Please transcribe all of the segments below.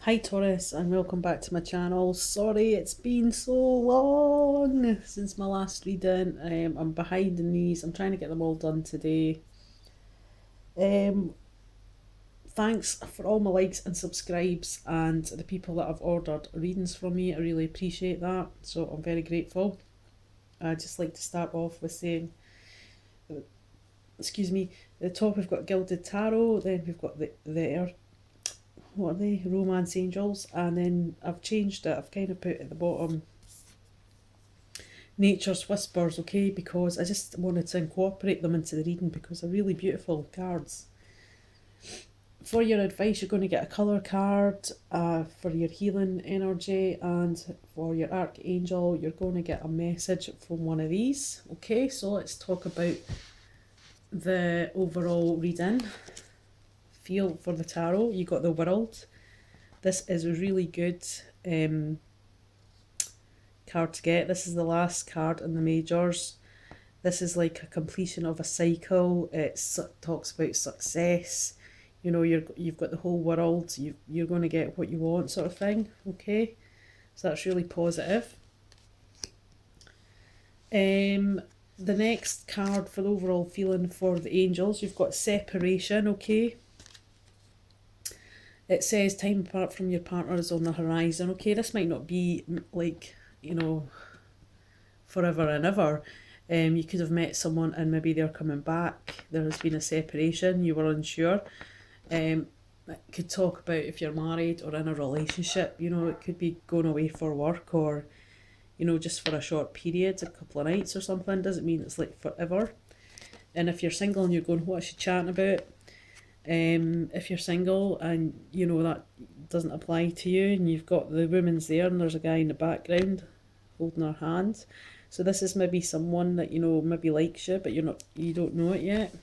Hi Taurus and welcome back to my channel. Sorry it's been so long since my last reading. I'm behind in these. I'm trying to get them all done today. Um, Thanks for all my likes and subscribes and the people that have ordered readings from me. I really appreciate that. So I'm very grateful. I'd just like to start off with saying, excuse me, at the top we've got Gilded Tarot, then we've got the what are they? Romance Angels, and then I've changed it. I've kind of put at the bottom Nature's Whispers, okay, because I just wanted to incorporate them into the reading because they're really beautiful cards. For your advice, you're going to get a colour card for your healing energy, and for your Archangel, you're going to get a message from one of these. Okay, so let's talk about the overall reading. Feel for the tarot. You got the World. This is a really good card to get. This is the last card in the majors. This is like a completion of a cycle. It talks about success. You know, you've got the whole world. You're going to get what you want, sort of thing. Okay, so that's really positive. The next card for the overall feeling for the angels, you've got separation. Okay, it says time apart from your partner is on the horizon. Okay, this might not be like, you know, forever and ever. You could have met someone and maybe they're coming back. There has been a separation. You were unsure. It could talk about if you're married or in a relationship. You know, it could be going away for work or, you know, just for a short period, a couple of nights or something. Doesn't mean it's like forever. And if you're single and you're going, what is she chatting about? If you're single and you know that doesn't apply to you, and you've got the woman's there and there's a guy in the background holding her hand, so this is maybe someone that, you know, maybe likes you, but you don't know it yet.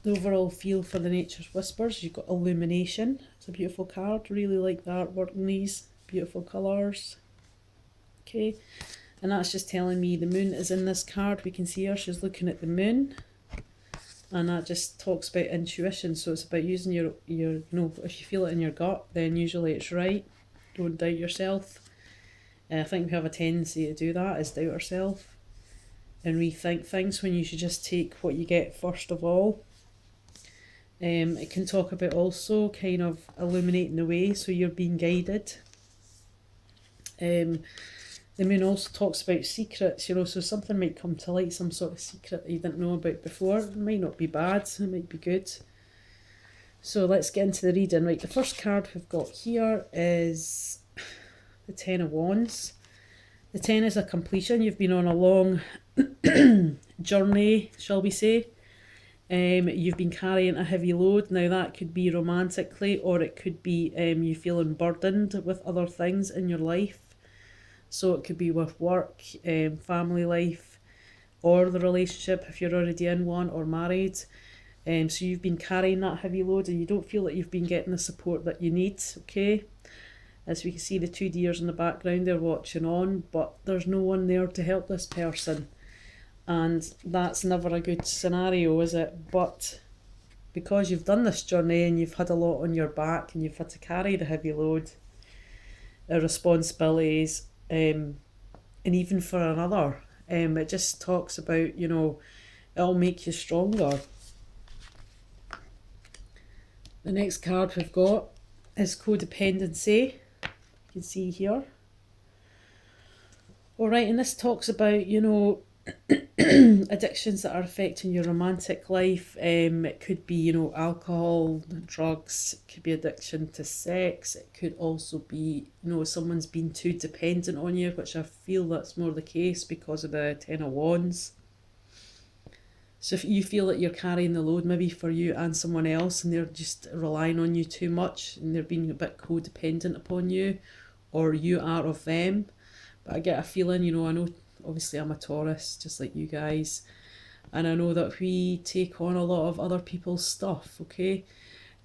The overall feel for the Nature's Whispers, you've got Illumination. It's a beautiful card. Really like the artwork in these. Beautiful colours. Okay, and that's just telling me the moon is in this card. We can see her, she's looking at the moon. And that just talks about intuition. So it's about using your you know, if you feel it in your gut, then usually it's right. Don't doubt yourself. I think we have a tendency to do that, is doubt ourselves and rethink things when you should just take what you get first of all. It can talk about also kind of illuminating the way, so you're being guided. The moon also talks about secrets, you know, so something might come to light, some sort of secret that you didn't know about before. It might not be bad, it might be good. So let's get into the reading. Right, the first card we've got here is the Ten of Wands. The 10 is a completion. You've been on a long journey, shall we say. You've been carrying a heavy load. Now that could be romantically, or it could be you feeling burdened with other things in your life. So it could be with work, family life, or the relationship if you're already in one, or married. So you've been carrying that heavy load and you don't feel that you've been getting the support that you need, okay? As we can see, the two deers in the background, they're watching on, but there's no one there to help this person. And that's never a good scenario, is it? But because you've done this journey and you've had a lot on your back and you've had to carry the heavy load, responsibilities, and even for another, it just talks about, you know, it'll make you stronger. The next card we've got is Codependency. You can see here. Alright, and this talks about, you know, addictions that are affecting your romantic life. It could be, you know, alcohol, drugs. It could be addiction to sex. It could also be, you know, someone's been too dependent on you, which I feel that's more the case because of the Ten of Wands. So if you feel that you're carrying the load maybe for you and someone else, and they're just relying on you too much and they're being a bit codependent upon you, or you are of them. But I get a feeling, you know, I know obviously I'm a Taurus just like you guys, and I know that we take on a lot of other people's stuff, okay?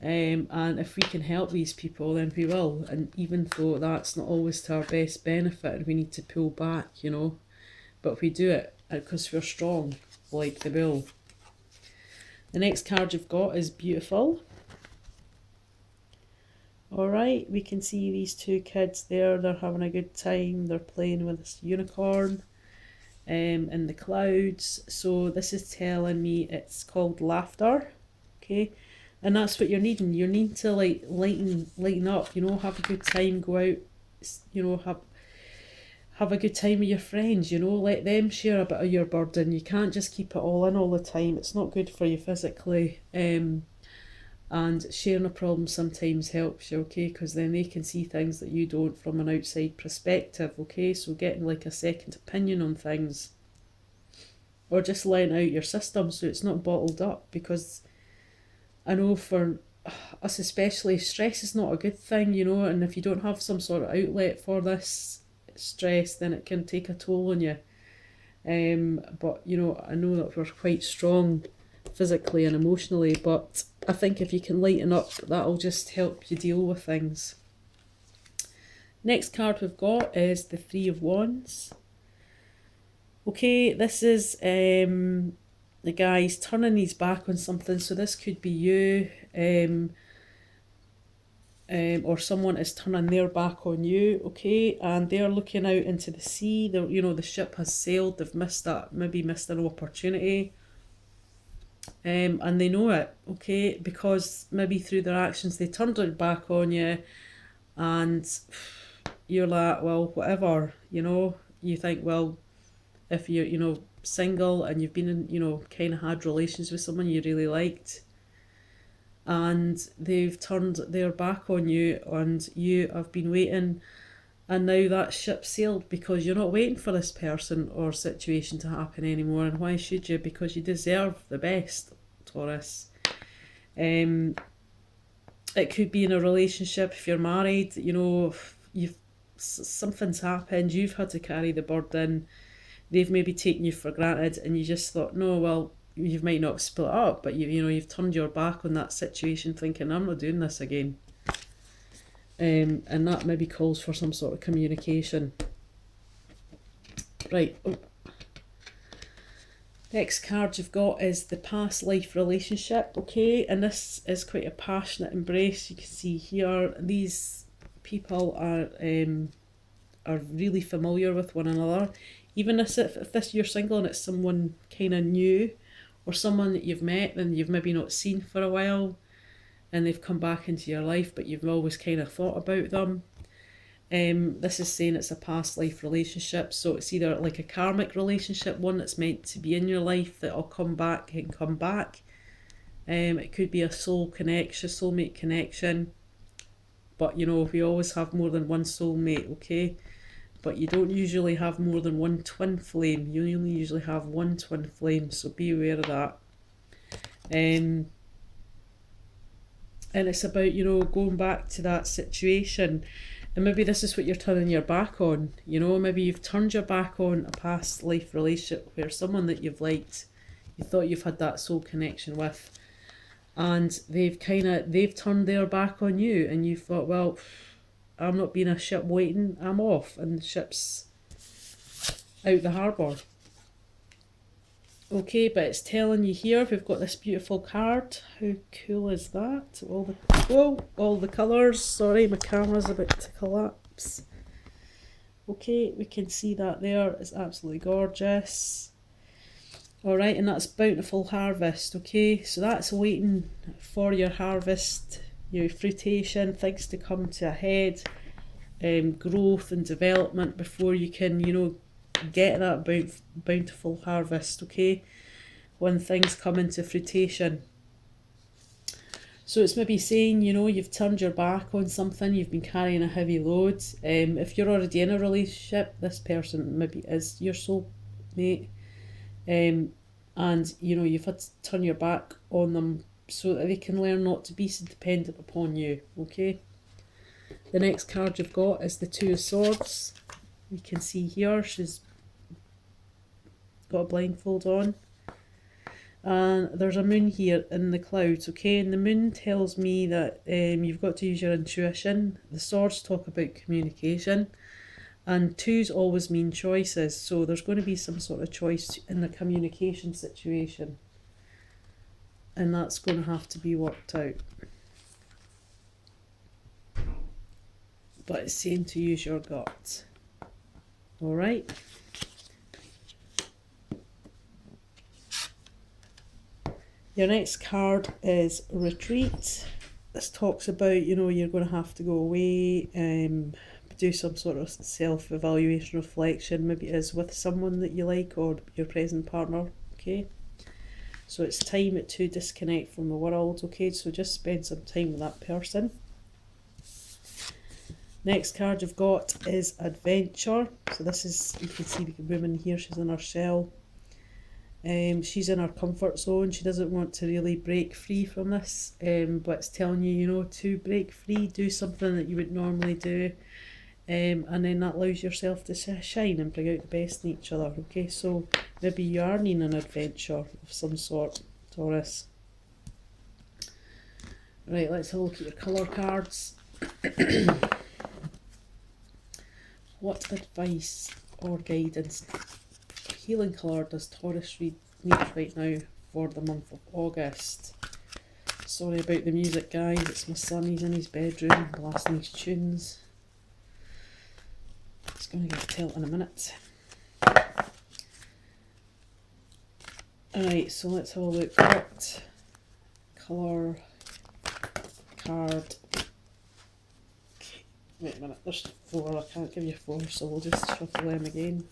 And if we can help these people, then we will. And even though that's not always to our best benefit and we need to pull back, you know, but we do it because we're strong, like the bull. The next card you've got is Beautiful. Alright, we can see these two kids there, they're having a good time, they're playing with this unicorn in the clouds. So this is telling me it's called laughter, okay? And that's what you're needing. You need to like lighten up, you know, have a good time, go out, you know, have a good time with your friends, you know, let them share a bit of your burden. You can't just keep it all in all the time. It's not good for you physically. And sharing a problem sometimes helps you, okay, because then they can see things that you don't from an outside perspective, okay? So getting like a second opinion on things, or just letting out your system so it's not bottled up, because I know for us especially, stress is not a good thing, you know, and if you don't have some sort of outlet for this stress, then it can take a toll on you. But you know, I know that we're quite strong physically and emotionally, but I think if you can lighten up, that'll just help you deal with things. Next card we've got is the Three of Wands. Okay, this is the guy's turning his back on something, so this could be you, or someone is turning their back on you, okay, and they're looking out into the sea. You know, the ship has sailed, they've missed that, maybe missed an opportunity, and they know it, okay, because maybe through their actions they turned their back on you, and you're like, well, whatever, you know, you think, well, if you're, you know, single and you've been in, you know, kind of had relations with someone you really liked, and they've turned their back on you and you have been waiting, and now that ship sailed because you're not waiting for this person or situation to happen anymore. And why should you? Because you deserve the best, Taurus. It could be in a relationship. If you're married, you know, you've something's happened, you've had to carry the burden, they've maybe taken you for granted, and you just thought, no, well, you might not split up, but you know, you've turned your back on that situation thinking, I'm not doing this again. And that maybe calls for some sort of communication. Right. Oh. Next card you've got is the past life relationship, okay, and this is quite a passionate embrace. You can see here these people are really familiar with one another. Even if this you're single and it's someone kind of new, or someone that you've met and you've maybe not seen for a while, and they've come back into your life, but you've always kind of thought about them. This is saying it's a past life relationship, so it's either like a karmic relationship, one that's meant to be in your life that'll come back and come back. It could be a soul connection, soulmate connection, but you know, we always have more than one soulmate, okay? But you don't usually have more than one twin flame. You only usually have one twin flame, so be aware of that. And it's about, you know, going back to that situation, and maybe this is what you're turning your back on, you know, maybe you've turned your back on a past life relationship where someone that you've liked, you thought you've had that soul connection with, and they've turned their back on you, and you thought, well, I'm not being a ship waiting, I'm off, and the ship's out the harbour. Okay, but it's telling you here, we've got this beautiful card. How cool is that? All the colours. Sorry, my camera's about to collapse. Okay, we can see that there. It's absolutely gorgeous. Alright, and that's bountiful harvest, okay? So that's waiting for your harvest, your fruitation, things to come to a head, growth and development before you can, you know, get that bountiful harvest, okay, when things come into fruition. So it's maybe saying, you know, you've turned your back on something, you've been carrying a heavy load. If you're already in a relationship, this person maybe is your soulmate, and you know, you've had to turn your back on them so that they can learn not to be so dependent upon you, okay? The next card you've got is the Two of Swords. You can see here she's got a blindfold on, and there's a moon here in the clouds, okay, and the moon tells me that you've got to use your intuition. The swords talk about communication, and twos always mean choices, so there's going to be some sort of choice in the communication situation, and that's going to have to be worked out. but it's saying to use your gut. Alright? Your next card is Retreat. This talks about, you know, you're going to have to go away, do some sort of self-evaluation, reflection. Maybe it is with someone that you like or your present partner, okay? So it's time to disconnect from the world, okay? So just spend some time with that person. Next card you've got is Adventure. So this is, you can see the woman here, she's in her shell. She's in her comfort zone. She doesn't want to really break free from this, but it's telling you, you know, to break free, do something that you would normally do, and then that allows yourself to shine and bring out the best in each other, okay? So maybe you are needing an adventure of some sort, Taurus. Right, let's have a look at your colour cards. What advice or guidance, healing colour, does Taurus need right now for the month of August? Sorry about the music, guys. It's my son, he's in his bedroom blasting his tunes. It's going to get a tilt in a minute. Alright, so let's have a look. What colour card? Okay, wait a minute, there's 4. I can't give you 4, so we'll just shuffle them again.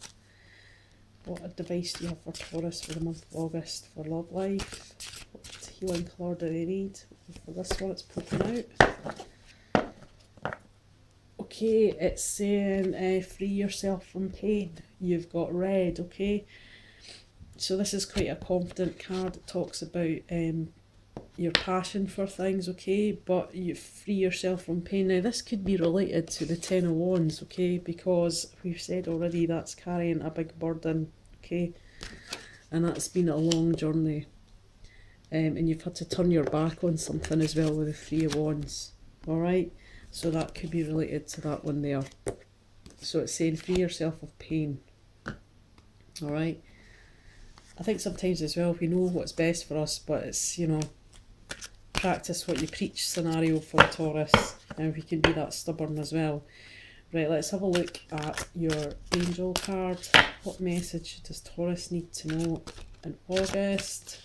What advice do you have for Taurus for the month of August for love life? What healing colour do they need? For this one, it's poking out. Okay, it's saying free yourself from pain. You've got red, okay? So this is quite a confident card. It talks about your passion for things, okay? But you free yourself from pain. Now this could be related to the Ten of Wands, okay? Because we've said already that's carrying a big burden, okay? And that's been a long journey. And you've had to turn your back on something as well with the Three of Wands, alright? So that could be related to that one there. So it's saying free yourself of pain, alright? I think sometimes as well we know what's best for us, but it's, you know, practice what you preach scenario for a Taurus, and we can be that stubborn as well. Right, let's have a look at your angel card. What message does Taurus need to know in August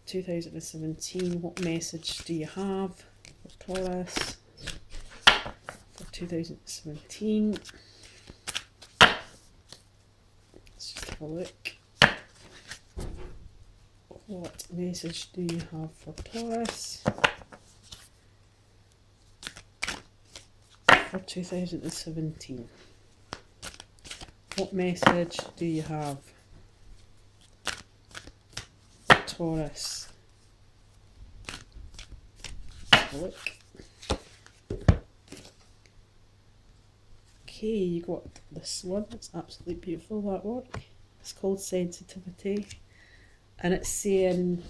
2017? What message do you have for Taurus for 2017? Let's just have a look. What message do you have for Taurus for 2017? What message do you have for Taurus? Let's have a look. Okay, you got this one. It's absolutely beautiful, that work. It's called Sensitivity. And it's saying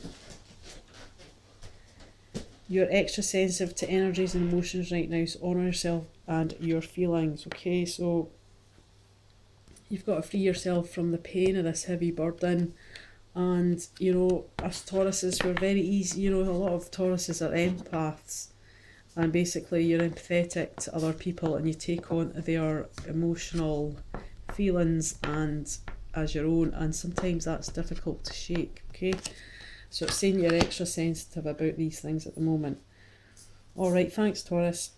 you're extra sensitive to energies and emotions right now, so honour yourself and your feelings, okay? So you've got to free yourself from the pain of this heavy burden. And, you know, us Tauruses, we're very easy, you know, a lot of Tauruses are empaths. And basically you're empathetic to other people and you take on their emotional feelings and as your own, and sometimes that's difficult to shake, okay? So it's saying you're extra sensitive about these things at the moment. Alright, thanks Taurus.